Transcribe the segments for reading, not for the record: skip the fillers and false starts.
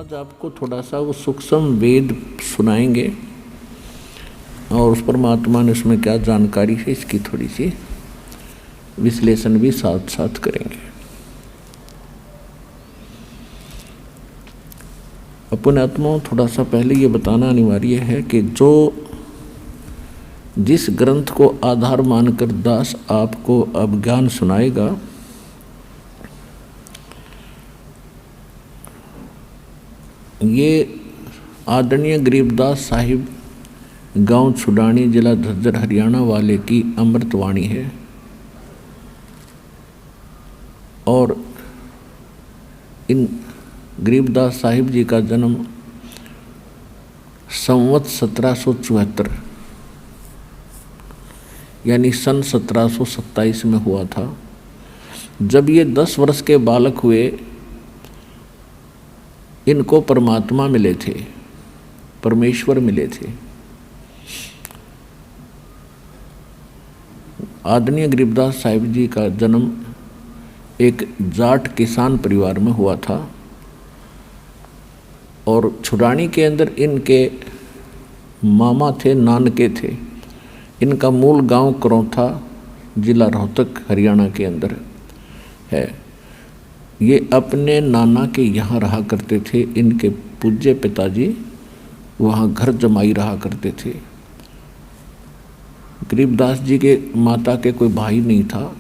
आज आपको थोड़ा सा वो सूक्ष्म वेद सुनाएंगे और उस परमात्मा ने उसमें क्या जानकारी है इसकी थोड़ी सी विश्लेषण भी साथ साथ करेंगे। अपने आत्माओं थोड़ा सा पहले ये बताना अनिवार्य है कि जो जिस ग्रंथ को आधार मानकर दास आपको अब ज्ञान सुनाएगा ये आदरणीय गरीबदास साहिब गांव छुडानी जिला झज्जर हरियाणा वाले की अमृतवाणी है। और इन गरीबदास साहिब जी का जन्म संवत 1774 यानी सन 1727 में हुआ था। जब ये 10 वर्ष के बालक हुए इनको परमात्मा मिले थे, परमेश्वर मिले थे। आदरणीय गरीबदास साहिब जी का जन्म एक जाट किसान परिवार में हुआ था और छुडानी के अंदर इनके मामा थे, नानके थे। इनका मूल गांव करौथा जिला रोहतक हरियाणा के अंदर है। ये अपने नाना के यहाँ रहा करते थे। इनके पूज्य पिताजी वहाँ घर जमाई रहा करते थे। गरीबदास जी के माता के कोई भाई नहीं था,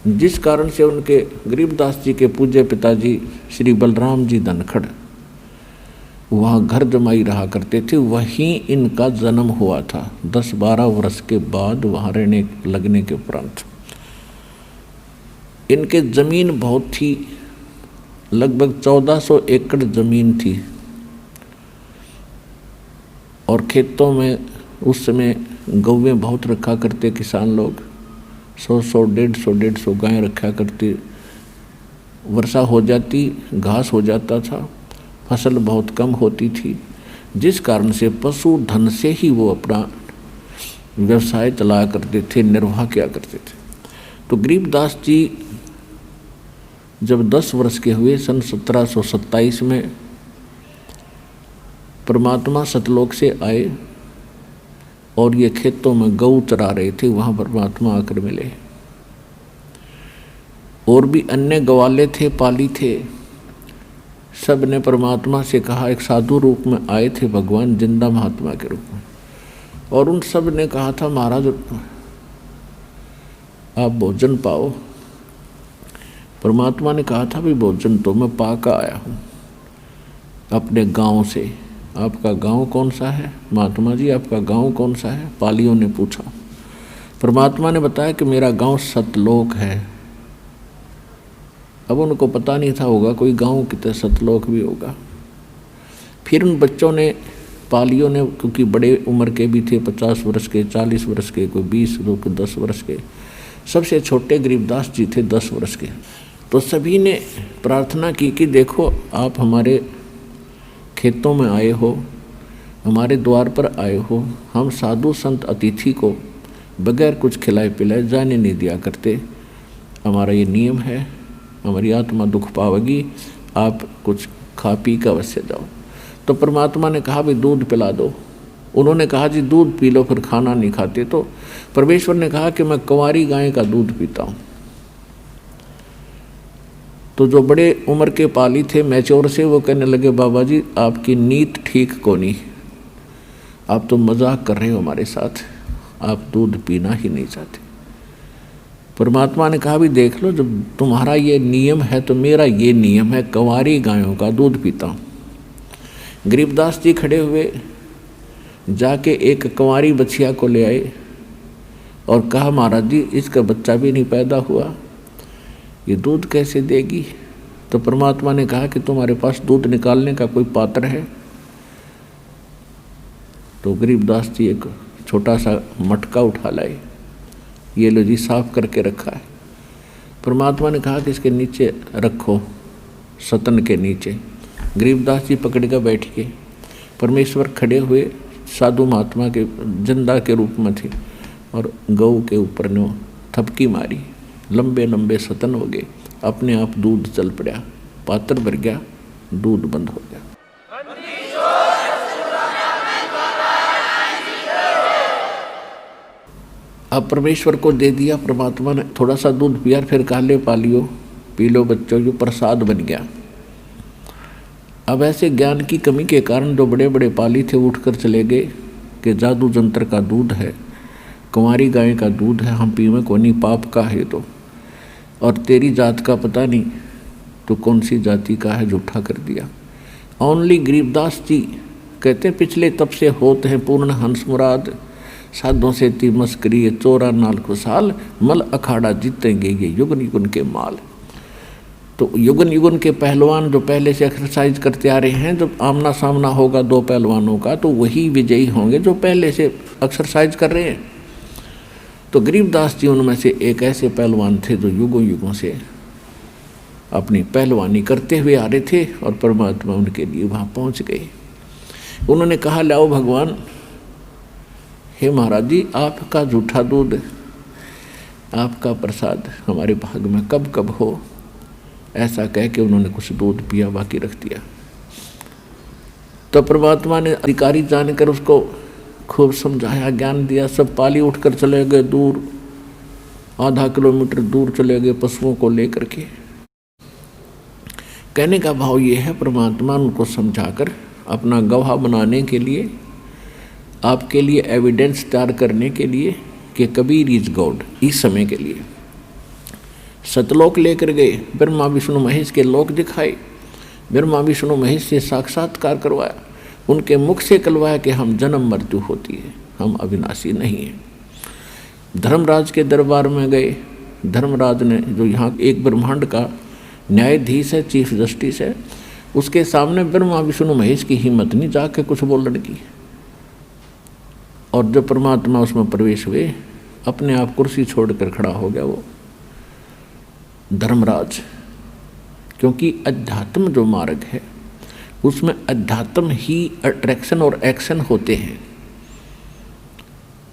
जिस कारण से उनके गरीबदास जी के पूज्य पिताजी श्री बलराम जी धनखड़ वहाँ घर जमाई रहा करते थे। वहीं इनका जन्म हुआ था 10-12 वर्ष के बाद वहाँ रहने लगने के उपरांत। इनके ज़मीन बहुत थी, लगभग 1400 एकड़ ज़मीन थी और खेतों में उस समय गौवें बहुत रखा करते किसान लोग। 100-100, 150-150 गायें रखा करते। वर्षा हो जाती, घास हो जाता था, फसल बहुत कम होती थी, जिस कारण से पशु धन से ही वो अपना व्यवसाय चलाया करते थे, निर्वाह किया करते थे। तो गरीबदास जी जब 10 वर्ष के हुए सन 1727 में परमात्मा सतलोक से आए और ये खेतों में गऊ चरा रहे थे, वहाँ परमात्मा आकर मिले। और भी अन्य गवाले थे, पाली थे। सब ने परमात्मा से कहा, एक साधु रूप में आए थे भगवान, जिंदा महात्मा के रूप में। और उन सब ने कहा था, महाराज आप भोजन पाओ। परमात्मा ने कहा था, भी भोजन तो मैं पाकर आया हूँ अपने गांव से। आपका गांव कौन सा है महात्मा जी, आपका गांव कौन सा है? पालियों ने पूछा। परमात्मा ने बताया कि मेरा गांव सतलोक है। अब उनको पता नहीं था होगा कोई गांव की तरह सतलोक भी होगा। फिर उन बच्चों ने, पालियों ने, क्योंकि बड़े उम्र के भी थे, 50 वर्ष के, 40 वर्ष के, कोई 20, कोई 10 वर्ष के, सबसे छोटे गरीबदास जी थे 10 वर्ष के। तो सभी ने प्रार्थना की कि देखो आप हमारे खेतों में आए हो, हमारे द्वार पर आए हो, हम साधु संत अतिथि को बगैर कुछ खिलाए पिलाए जाने नहीं दिया करते। हमारा ये नियम है, हमारी आत्मा दुख पावेगी, आप कुछ खा पी कर अवश्य जाओ। तो परमात्मा ने कहा, भाई दूध पिला दो। उन्होंने कहा, जी दूध पी लो, फिर खाना नहीं खाते। तो परमेश्वर ने कहा कि मैं कुंवारी गाय का दूध पीता हूँ। तो जो बड़े उम्र के पाली थे, मैच्योर से, वो कहने लगे, बाबा जी आपकी नीत ठीक को नहीं, आप तो मजाक कर रहे हो हमारे साथ, आप दूध पीना ही नहीं चाहते। परमात्मा ने कहा, भी देख लो, जब तुम्हारा ये नियम है तो मेरा ये नियम है, कुंवारी गायों का दूध पीता हूँ। गरीबदास जी खड़े हुए, जाके एक कुंवारी बछिया को ले आए और कहा, महाराज जी इसका बच्चा भी नहीं पैदा हुआ, ये दूध कैसे देगी? तो परमात्मा ने कहा कि तुम्हारे पास दूध निकालने का कोई पात्र है? तो गरीबदास जी एक छोटा सा मटका उठा लाए, ये लो जी साफ करके रखा है। परमात्मा ने कहा कि इसके नीचे रखो, सतन के नीचे। गरीबदास जी पकड़ कर बैठ गए। परमेश्वर खड़े हुए, साधु महात्मा के जिंदा के रूप में थे और गऊ के ऊपर ने थपकी मारी, लंबे लंबे सतन हो गए। अपने आप दूध चल पड़ा, पात्र भर गया, दूध बंद हो गया। अब परमेश्वर को दे दिया, परमात्मा ने थोड़ा सा दूध पिया, फिर कहा ले पालियो, पी लो बच्चों, जो प्रसाद बन गया। अब ऐसे ज्ञान की कमी के कारण जो बड़े बड़े पाली थे उठकर चले गए कि जादू जंत्र का दूध है, कुंवारी गाय का दूध है, हम पीवें को नहीं, पाप का है तो, और तेरी जात का पता नहीं तो कौन सी जाति का है, झूठा कर दिया। ओनली गरीबदास जी कहते पिछले तब से होते हैं पूर्ण हंस मुराद, साधों से ती मस्करी 94 खुशहाल, मल अखाड़ा जीतेंगे ये युगन युगन के माल। तो युगन युगन के पहलवान जो पहले से एक्सरसाइज करते आ रहे हैं, जब आमना सामना होगा दो पहलवानों का तो वही विजयी होंगे जो पहले से एक्सरसाइज कर रहे हैं। तो गरीबदास जी उनमें से एक ऐसे पहलवान थे जो युगों युगों से अपनी पहलवानी करते हुए आ रहे थे, और परमात्मा उनके लिए वहाँ पहुँच गए। उन्होंने कहा लाओ भगवान, हे महाराज जी, आपका झूठा दूध, आपका प्रसाद हमारे भाग में कब कब हो। ऐसा कह के उन्होंने कुछ दूध पिया, बाकी रख दिया। तो परमात्मा ने अधिकारी जानकर उसको खूब समझाया, ज्ञान दिया। सब पाली उठकर चले गए दूर, आधा किलोमीटर दूर चले गए पशुओं को लेकर के। कहने का भाव ये है, परमात्मा उनको समझाकर अपना गवाह बनाने के लिए, आपके लिए एविडेंस तैयार करने के लिए कि कबीर इज गॉड, इस समय के लिए सतलोक लेकर गए, ब्रह्मा विष्णु महेश के लोक दिखाए, ब्रह्मा विष्णु महेश से साक्षात्कार करवाया, उनके मुख से कहलवाया कि हम जन्म मृत्यु होती है, हम अविनाशी नहीं हैं। धर्मराज के दरबार में गए, धर्मराज ने, जो यहाँ एक ब्रह्मांड का न्यायाधीश है, चीफ जस्टिस है, उसके सामने ब्रह्मा विष्णु महेश की हिम्मत नहीं जाके कुछ बोलने की। और जब परमात्मा उसमें प्रवेश हुए, अपने आप कुर्सी छोड़कर खड़ा हो गया वो धर्मराज, क्योंकि अध्यात्म जो मार्ग है उसमें अध्यात्म ही अट्रैक्शन और एक्शन होते हैं।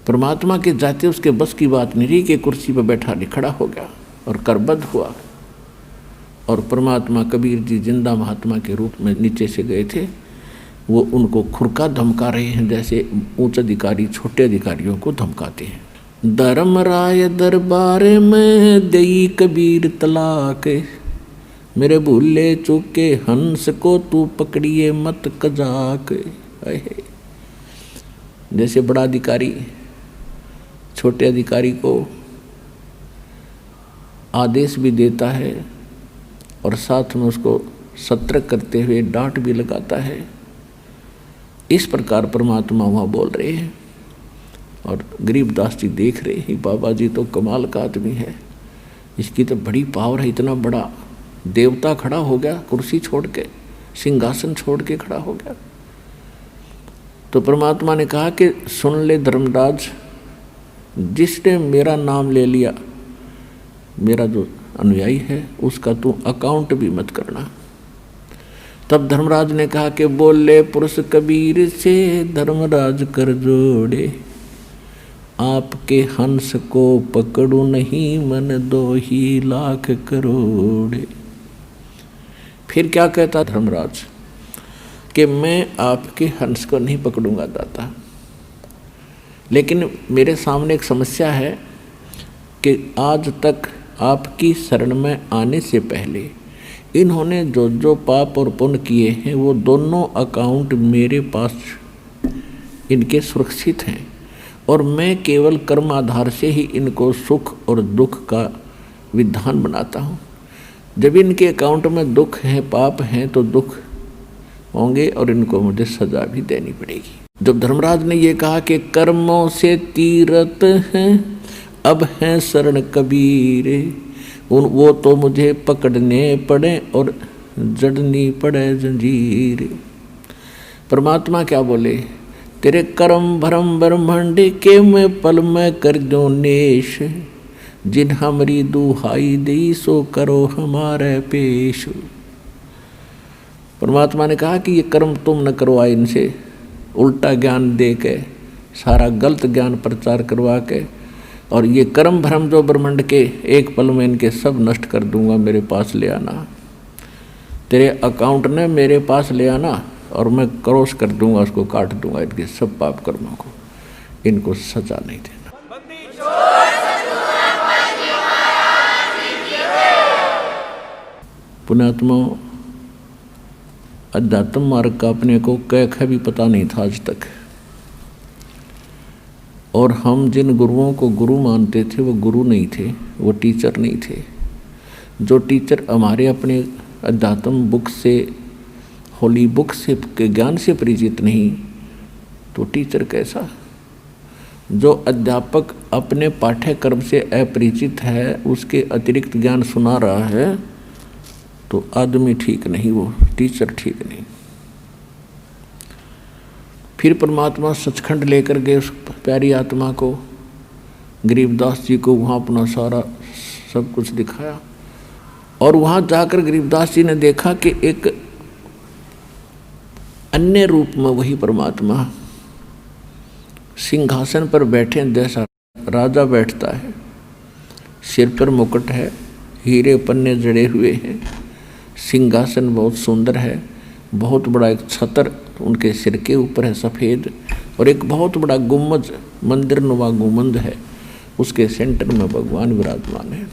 परमात्मा के जाते उसके बस की बात नहीं रही कि कुर्सी पर बैठा नहीं, खड़ा हो गया और करबद्ध हुआ। और परमात्मा कबीर जी जिंदा महात्मा के रूप में नीचे से गए थे, वो उनको खुरका धमका रहे हैं जैसे उच्च अधिकारी छोटे अधिकारियों को धमकाते हैं। धर्मराय दरबार में देई कबीर तलाक, मेरे भूले चूके हंस को तू पकड़िए मत कजाक। जैसे बड़ा अधिकारी छोटे अधिकारी को आदेश भी देता है और साथ में उसको सतर्क करते हुए डांट भी लगाता है, इस प्रकार परमात्मा वहाँ बोल रहे हैं। और गरीबदास जी देख रहे हैं, बाबा जी तो कमाल का आदमी है, इसकी तो बड़ी पावर है, इतना बड़ा देवता खड़ा हो गया, कुर्सी छोड़ के, सिंहासन छोड़ के खड़ा हो गया। तो परमात्मा ने कहा कि सुन ले धर्मराज, जिसने मेरा नाम ले लिया, मेरा जो अनुयायी है, उसका तू अकाउंट भी मत करना। तब धर्मराज ने कहा कि बोले पुरुष कबीर से धर्मराज कर जोड़े, आपके हंस को पकड़ू नहीं मन 2 लाख करोड़। फिर क्या कहता धर्मराज कि मैं आपके हंस को नहीं पकड़ूंगा दाता, लेकिन मेरे सामने एक समस्या है कि आज तक आपकी शरण में आने से पहले इन्होंने जो जो पाप और पुण्य किए हैं वो दोनों अकाउंट मेरे पास इनके सुरक्षित हैं, और मैं केवल कर्म आधार से ही इनको सुख और दुख का विधान बनाता हूँ। जब इनके अकाउंट में दुख है, पाप हैं, तो दुख होंगे और इनको मुझे सजा भी देनी पड़ेगी। जब धर्मराज ने ये कहा कि कर्मों से तीरथ हैं अब हैं शरण कबीर, वो तो मुझे पकड़ने पड़े और जड़नी पड़े जंजीर। परमात्मा क्या बोले, तेरे कर्म भरम ब्रह्मांड के मैं पल में कर दो नेश, जिन हमारी दुहाई दी सो करो हमारे पेश। परमात्मा ने कहा कि ये कर्म तुम न करवा, इनसे उल्टा ज्ञान दे के, सारा गलत ज्ञान प्रचार करवा के, और ये कर्म भ्रम जो ब्रह्मांड के एक पल में इनके सब नष्ट कर दूंगा, मेरे पास ले आना। तेरे अकाउंट ने मेरे पास ले आना और मैं क्रॉस कर दूंगा, उसको काट दूंगा, इनके सब पाप कर्मों को, इनको सजा नहीं देना। पुण्यात्मा, अध्यात्म मार्ग का अपने को क भी पता नहीं था आज तक। और हम जिन गुरुओं को गुरु मानते थे वो गुरु नहीं थे, वो टीचर नहीं थे। जो टीचर हमारे अपने अध्यात्म बुक से, होली बुक से के ज्ञान से परिचित नहीं, तो टीचर कैसा? जो अध्यापक अपने पाठ्यक्रम से अपरिचित है, उसके अतिरिक्त ज्ञान सुना रहा है, तो आदमी ठीक नहीं, वो टीचर ठीक नहीं। फिर परमात्मा सचखंड लेकर गए उस प्यारी आत्मा को, गरीबदास जी को वहाँ अपना सारा सब कुछ दिखाया। और वहाँ जाकर गरीबदास जी ने देखा कि एक अन्य रूप में वही परमात्मा सिंहासन पर बैठे, जैसा राजा बैठता है, सिर पर मुकुट है, हीरे पन्ने जड़े हुए हैं, सिंहासन बहुत सुंदर है, बहुत बड़ा एक छतर उनके सिर के ऊपर है सफ़ेद, और एक बहुत बड़ा गुम्बद, मंदिर नुमा गुम्बद है, उसके सेंटर में भगवान विराजमान है।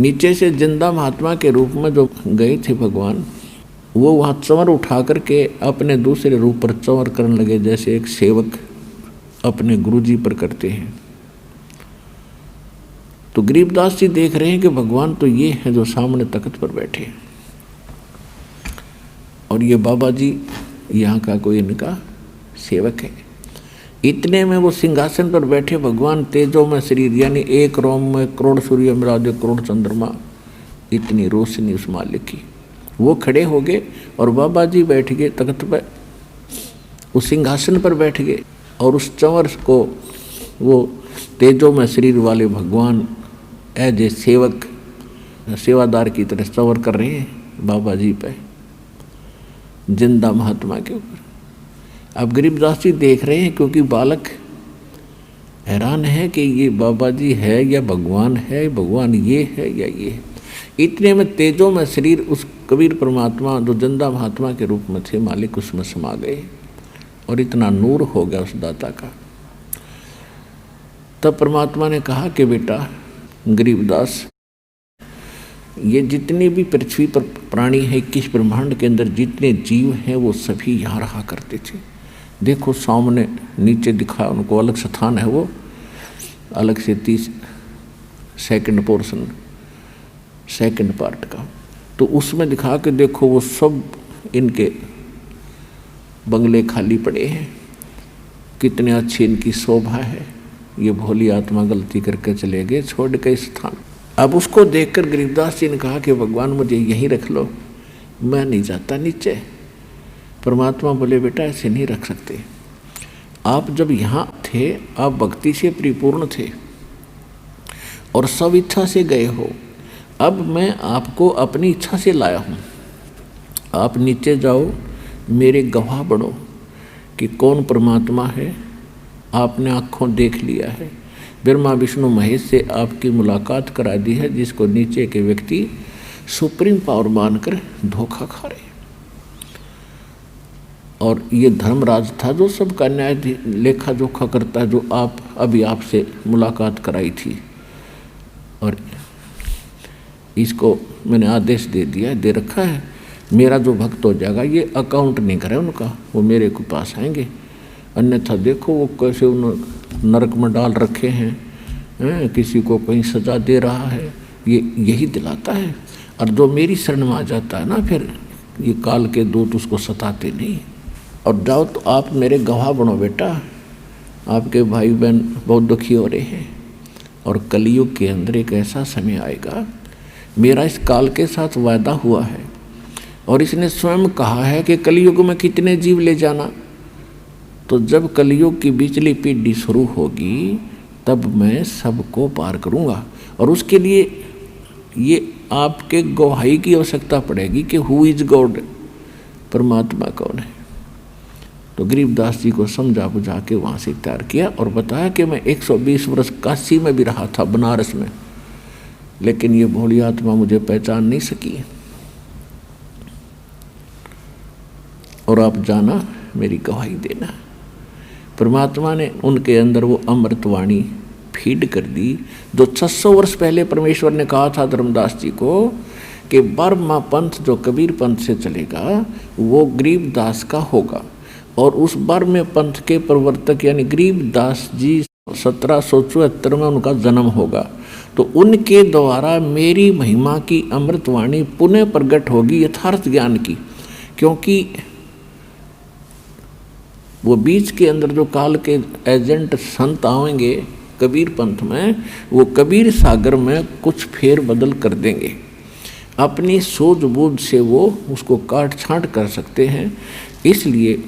नीचे से जिंदा महात्मा के रूप में जो गए थे भगवान, वो वहाँ चंवर उठा करके अपने दूसरे रूप पर चंवर करने लगे, जैसे एक सेवक अपने गुरुजी पर करते हैं। तो गरीबदास जी देख रहे हैं कि भगवान तो ये है जो सामने तख्त पर बैठे हैं, और ये बाबा जी यहाँ का कोई इनका सेवक है। इतने में वो सिंहासन पर बैठे भगवान तेजों में शरीर, यानी एक रोम में करोड़ सूर्य मिला दे करोड़ चंद्रमा, इतनी रोशनी उस मालिक की। वो खड़े हो गए और बाबा जी बैठ गए तख्त पर, उस सिंहासन पर बैठ गए, और उस चंवर को वो तेजों में शरीर वाले भगवान एज ए सेवक, सेवादार की तरह चंवर कर रहे हैं बाबा जी पे, जिंदा महात्मा के ऊपर। अब गरीबदास जी देख रहे हैं, क्योंकि बालक हैरान है कि ये बाबा जी है या भगवान है, भगवान ये है या ये है। इतने में तेजों में शरीर उस कबीर परमात्मा जो जिंदा महात्मा के रूप में थे मालिक, उसमें समा गए, और इतना नूर हो गया उस दाता का। तब परमात्मा ने कहा कि बेटा गरीबदास, ये जितने भी पृथ्वी पर प्राणी है, 21 ब्रह्मांड के अंदर जितने जीव हैं, वो सभी यहाँ रहा करते थे। देखो सामने नीचे दिखा उनको, अलग स्थान है वो, अलग से 30 सेकंड पोर्शन, सेकंड पार्ट का। तो उसमें दिखा के देखो वो सब इनके बंगले खाली पड़े हैं, कितने अच्छी इनकी शोभा है। ये भोली आत्मा गलती करके चले गए, छोड़ के स्थान। अब उसको देखकर गरीबदास जी ने कहा कि भगवान मुझे यहीं रख लो, मैं नहीं जाता नीचे। परमात्मा बोले बेटा ऐसे नहीं रख सकते, आप जब यहाँ थे आप भक्ति से परिपूर्ण थे और सब इच्छा से गए हो, अब मैं आपको अपनी इच्छा से लाया हूँ। आप नीचे जाओ, मेरे गवाह बनो कि कौन परमात्मा है, आपने आँखों देख लिया है। ब्रह्मा विष्णु महेश से आपकी मुलाकात करा दी है, जिसको नीचे के व्यक्ति सुप्रीम पावर मानकर धोखा खा रहे। और ये धर्मराज था जो सबका न्याय लेखा जोखा करता है, जो आप अभी आपसे मुलाकात कराई थी, और इसको मैंने आदेश दे दिया है, दे रखा है, मेरा जो भक्त हो जाएगा, ये अकाउंट नहीं करे उनका, वो मेरे को पास आएंगे। अन्यथा देखो वो कैसे उन्होंने नरक में डाल रखे हैं, किसी को कहीं सजा दे रहा है, ये यही दिलाता है। और जो मेरी शरण में आ जाता है ना, फिर ये काल के दूत उसको सताते नहीं। और जाओ तो आप मेरे गवाह बनो बेटा, आपके भाई बहन बहुत दुखी हो रहे हैं, और कलयुग के अंदर एक ऐसा समय आएगा, मेरा इस काल के साथ वायदा हुआ है, और इसने स्वयं कहा है कि कलयुग में कितने जीव ले जाना। तो जब कलयुग की बिचली पीढ़ी शुरू होगी, तब मैं सबको पार करूंगा, और उसके लिए ये आपके गवाही की आवश्यकता पड़ेगी कि हु इज गॉड, परमात्मा कौन है। तो गरीबदास जी को समझा बुझा के वहाँ से तैयार किया, और बताया कि मैं 120 वर्ष काशी में भी रहा था, बनारस में, लेकिन ये भोली आत्मा मुझे पहचान नहीं सकी, और आप जाना मेरी गवाही देना। परमात्मा ने उनके अंदर वो अमृतवाणी फीड कर दी, जो 600 वर्ष पहले परमेश्वर ने कहा था धर्मदास जी को कि 12वां पंथ जो कबीर पंथ से चलेगा वो गरीबदास का होगा, और उस 12वें पंथ के प्रवर्तक यानी गरीबदास जी 1774 में उनका जन्म होगा। तो उनके द्वारा मेरी महिमा की अमृतवाणी पुनः प्रकट होगी यथार्थ ज्ञान की, क्योंकि वो बीच के अंदर जो काल के एजेंट संत आएंगे कबीर पंथ में, वो कबीर सागर में कुछ फेर बदल कर देंगे, अपनी सूझबूझ से वो उसको काट छांट कर सकते हैं। इसलिए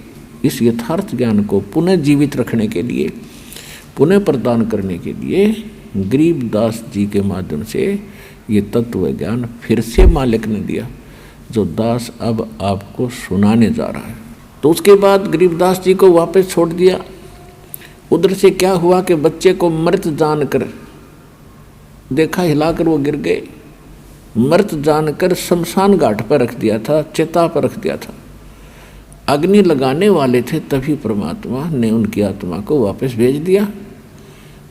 इस यथार्थ ज्ञान को पुनः जीवित रखने के लिए, पुनः प्रदान करने के लिए गरीबदास जी के माध्यम से ये तत्व ज्ञान फिर से मालिक ने दिया, जो दास अब आपको सुनाने जा रहा है। तो उसके बाद गरीबदास जी को वापस छोड़ दिया। उधर से क्या हुआ कि बच्चे को मृत जानकर देखा, हिलाकर वो गिर गए। मृत जानकर शमशान घाट पर रख दिया था, चिता पर रख दिया था। अग्नि लगाने वाले थे, तभी परमात्मा ने उनकी आत्मा को वापस भेज दिया।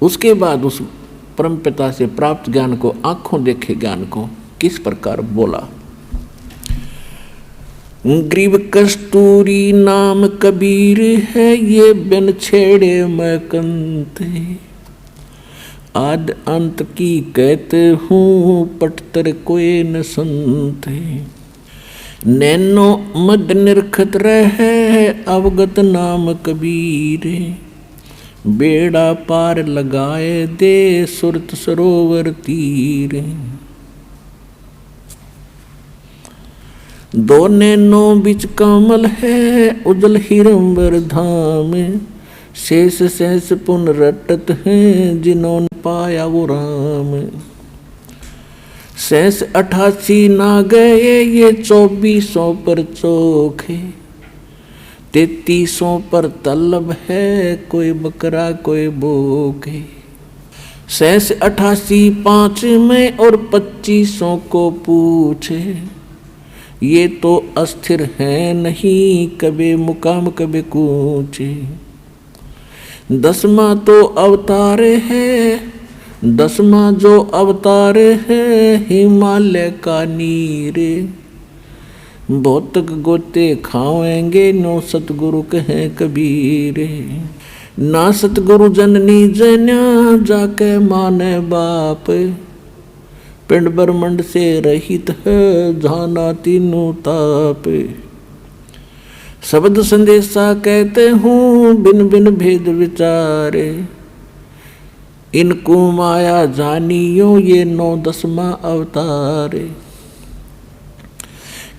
उसके बाद उस परमपिता से प्राप्त ज्ञान को, आंखों देखे ज्ञान को किस प्रकार बोला। ग्रीब कस्तूरी नाम कबीर है, ये बिन छेड़े मैं कंते, आद अंत की कहते हूँ पटतर कोई न सुनते, नैनो मद निरखत रहे अवगत नाम कबीर, बेड़ा पार लगाए दे सुरत सरोवर तीर, दो नैनो बिच कमल है उजल हिरंबर धाम, शेष शेष पुन रटत हैं जिन्होंने पाया वो राम, शेष 88 ना गए ये 2400 पर चोखे, 3300 पर तलब है कोई बकरा कोई बोके, शेष 88 5 में और 2500 को पूछे, ये तो अस्थिर है नहीं कभी मुकाम कभी कूचे, 10वां तो अवतार है, 10वां जो अवतार है हिमालय का नीर, भौतिक गोते खाएंगे नो सतगुरु कहे कबीर, ना सतगुरु जननी जन्या जाके माने बाप, पिंड ब्रह्मंड से रहित है जाना तीनों ताप, शब्द संदेशा कहते हूँ बिन बिन भेद विचारे, इनको माया जानियो ये 9-10वां अवतार,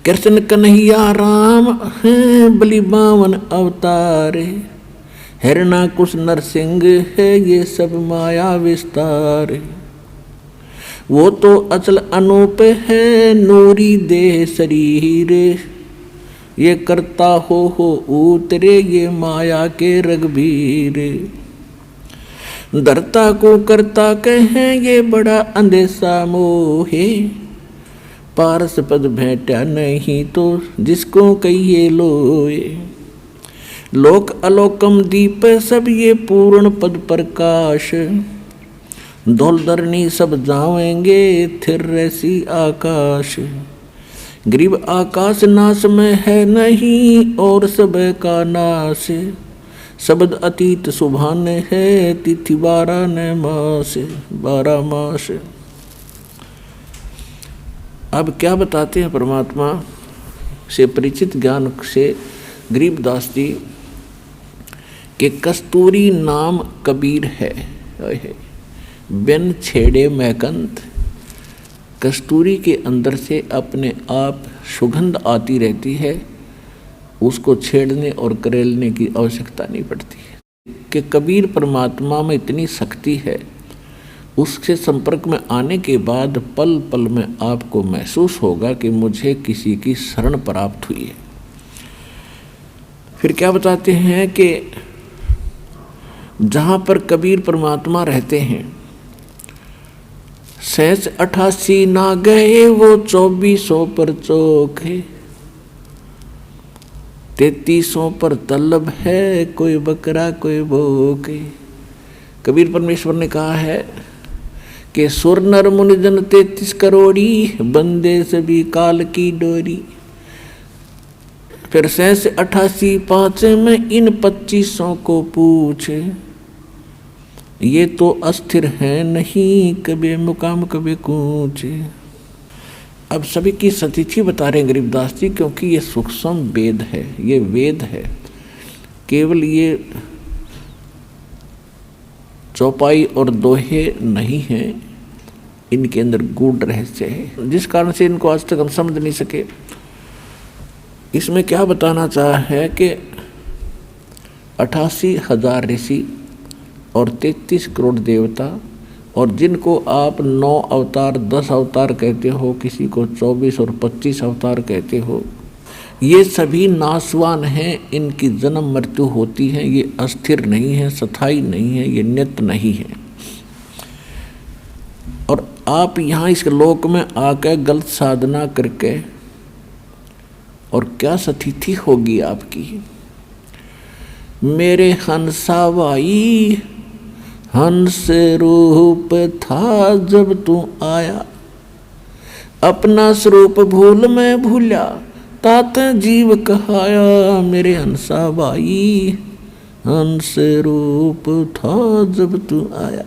कृष्ण कन्हैया राम है बलि 52 अवतार, हिरणाकुश नरसिंह है ये सब माया विस्तार, वो तो अचल अनूप है नूरी देह शरीर, ये करता हो उतरे ये माया के रघुबीर, धरता को करता कहें ये बड़ा अंधेसा मोहे, पारस पद भेंटा नहीं तो जिसको कहिए लोए, लोक अलोकम दीप सब ये पूर्ण पद प्रकाश, धौल धरनी सब जाएंगे थिर रसी आकाश, गरीब आकाश नाश में है नहीं और सब का नाश, शब्द अतीत सुभान है तिथि 12 मास 12 मास। अब क्या बताते हैं परमात्मा से परिचित ज्ञान से गरीबदास जी के कस्तूरी नाम कबीर है, बिन छेड़े मैकंत, कस्तूरी के अंदर से अपने आप सुगंध आती रहती है, उसको छेड़ने और करेलने की आवश्यकता नहीं पड़ती है कि कबीर परमात्मा में इतनी शक्ति है, उसके संपर्क में आने के बाद पल पल में आपको महसूस होगा कि मुझे किसी की शरण प्राप्त हुई है। फिर क्या बताते हैं कि जहाँ पर कबीर परमात्मा रहते हैं, शेष 88 ना गए वो 2400 पर चोखे, 3300 पर तलब है कोई बकरा कोई भूखे। कबीर परमेश्वर ने कहा है के सुर नर मुनि जन 33 करोड़ी, बंदे सभी काल की डोरी। फिर 88 5 में इन 2500 को पूछे, ये तो अस्थिर है नहीं, कभी मुकाम कभी कूचे। अब सभी की सतिथि बता रहे हैं गरीबदास जी, क्योंकि ये सूक्ष्म वेद है, ये वेद है, केवल ये चौपाई और दोहे नहीं है, इनके अंदर गूढ़ रहस्य है, जिस कारण से इनको आज तक हम समझ नहीं सके। इसमें क्या बताना चाहा है कि 88,000 ऋषि और 33 करोड़ देवता, और जिनको आप 9 अवतार 10 अवतार कहते हो, किसी को 24 और 25 अवतार कहते हो, ये सभी नाशवान हैं, इनकी जन्म मृत्यु होती है, ये अस्थिर नहीं है, स्थायी नहीं है, ये नित्य नहीं है। और आप यहाँ इस लोक में आकर गलत साधना करके, और क्या स्थिति होगी आपकी। मेरे हंसा भाई हंस रूप था जब तू आया, अपना स्वरूप भूल मैं भूला, तात जीव कहाया। मेरे हंसा भाई हंस रूप था जब तू आया,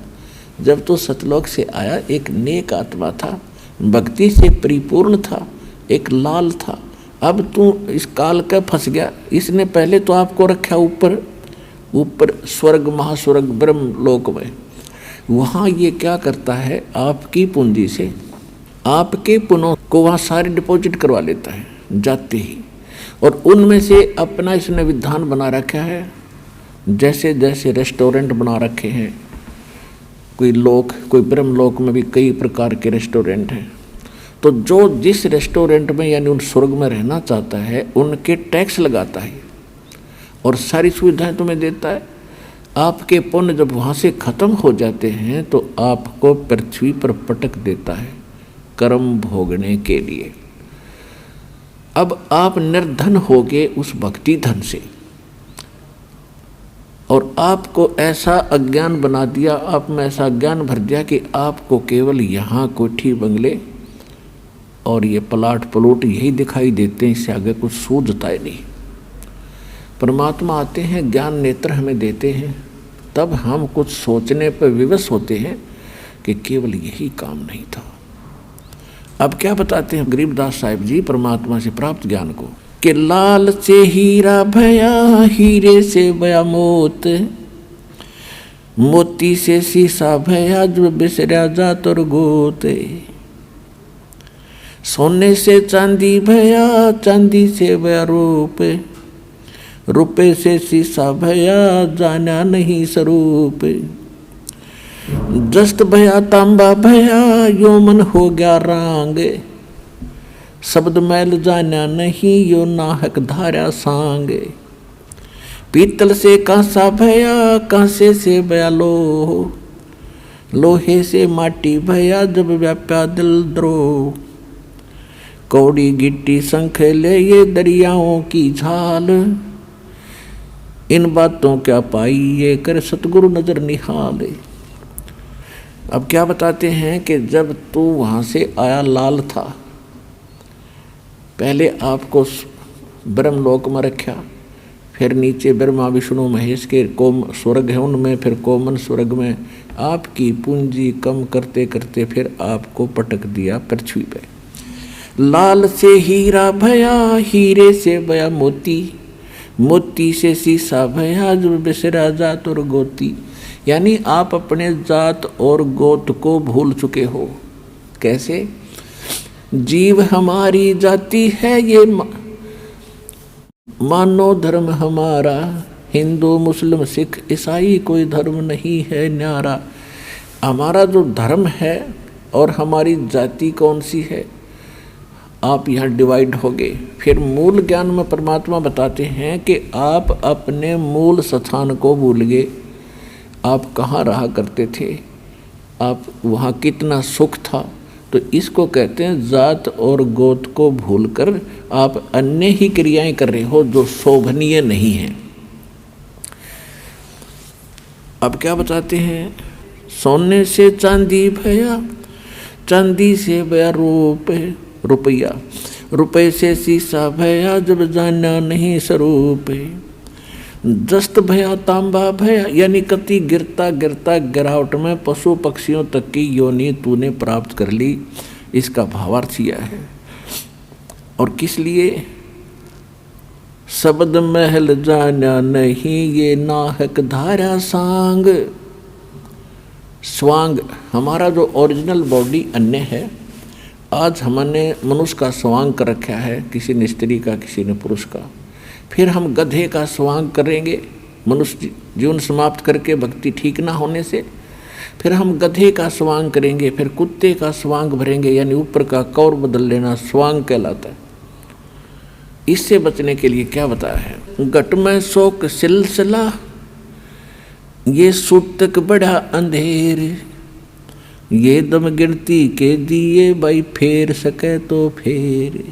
जब तो सतलोक से आया एक नेक आत्मा था, भक्ति से परिपूर्ण था, एक लाल था। अब तू इस काल का फंस गया। इसने पहले तो आपको रखा ऊपर ऊपर स्वर्ग महास्वर्ग ब्रह्म लोक में। वहाँ ये क्या करता है, आपकी पूंजी से आपके पुनों को वहाँ सारे डिपॉजिट करवा लेता है जाते ही, और उनमें से अपना इसने विधान बना रखा है। जैसे जैसे रेस्टोरेंट बना रखे हैं, कोई लोक, कोई ब्रह्म लोक में भी कई प्रकार के रेस्टोरेंट हैं, तो जो जिस रेस्टोरेंट में यानी उन स्वर्ग में रहना चाहता है उनके टैक्स लगाता है और सारी सुविधाएं तुम्हें देता है। आपके पुण्य जब वहाँ से खत्म हो जाते हैं तो आपको पृथ्वी पर पटक देता है कर्म भोगने के लिए। अब आप निर्धन हो गए उस भक्ति धन से, और आपको ऐसा अज्ञान बना दिया, आप में ऐसा ज्ञान भर दिया कि आपको केवल यहाँ कोठी बंगले और ये प्लाट प्लॉट यही दिखाई देते हैं, इससे आगे कुछ सूझता ही नहीं। परमात्मा आते हैं, ज्ञान नेत्र हमें देते हैं, तब हम कुछ सोचने पर विवश होते हैं कि केवल यही काम नहीं था। अब क्या बताते हैं गरीबदास साहिब जी परमात्मा से प्राप्त ज्ञान को, कि लाल से हीरा भया, हीरे से भया मोत, मोती से शीशा भया, जो बिसरा जात और गोते, सोने से चांदी भया, चांदी से भया रूप, रुपए से शीशा भया, जाना नहीं स्वरूप, जस्त भया तांबा भया, यो मन हो गया रांग, शब्द मैल जाना नहीं, यो नाहक धारा सांग, पीतल से कांसा भया, कांसे से भया लोह, लोहे से माटी भया, जब व्याप्या दिल द्रोह, कौड़ी गिट्टी शंख ले ये दरियाओं की झाल, इन बातों क्या पाई ये कर सतगुरु नजर निहाल। अब क्या बताते हैं कि जब तू वहाँ से आया लाल था, पहले आपको ब्रह्मलोक में रखा, फिर नीचे ब्रह्मा विष्णु महेश के कोम स्वर्ग है उनमें, फिर कोमन स्वर्ग में आपकी पूंजी कम करते करते फिर आपको पटक दिया पृथ्वी पे। लाल से हीरा भया, हीरे से भया मोती, मोती से शीशा भया, जो बिसरा जात और गोती। यानी आप अपने जात और गोत को भूल चुके हो। कैसे? जीव हमारी जाति है ये मानो धर्म हमारा, हिंदू मुस्लिम सिख ईसाई कोई धर्म नहीं है न्यारा। हमारा जो धर्म है और हमारी जाति कौन सी है, आप यहाँ डिवाइड हो गए। फिर मूल ज्ञान में परमात्मा बताते हैं कि आप अपने मूल स्थान को भूल गए। आप कहाँ रहा करते थे, आप वहाँ कितना सुख था। तो इसको कहते हैं जात और गोत को भूलकर आप अन्य ही क्रियाएं कर रहे हो जो शोभनीय नहीं है। अब क्या बताते हैं, सोने से चांदी भया, चांदी से भया रुपया, रुपये से शीशा भया, जब जाना नहीं स्वरूप। दस्त भया तांबा भया, यानी कति गिरता गिरता गिरावट में पशु पक्षियों तक की योनि तूने प्राप्त कर ली, इसका भावार्थ किया है। और किस लिए? शब्द महल जाना नहीं, ये नाहक धारा सांग। स्वांग हमारा जो ओरिजिनल बॉडी अन्य है, आज हमने मनुष्य का स्वांग कर रखा है, किसी ने स्त्री का, किसी ने पुरुष का। फिर हम गधे का स्वांग करेंगे, मनुष्य जीवन समाप्त करके भक्ति ठीक ना होने से। फिर हम गधे का स्वांग करेंगे, फिर कुत्ते का स्वांग भरेंगे, यानी ऊपर का कौर बदल लेना स्वांग कहलाता है। इससे बचने के लिए क्या बताया है? घट में शोक सिलसिला, ये सूतक बड़ा अंधेर, ये दम गिनती के दिए भाई, फेर सके तो फेर।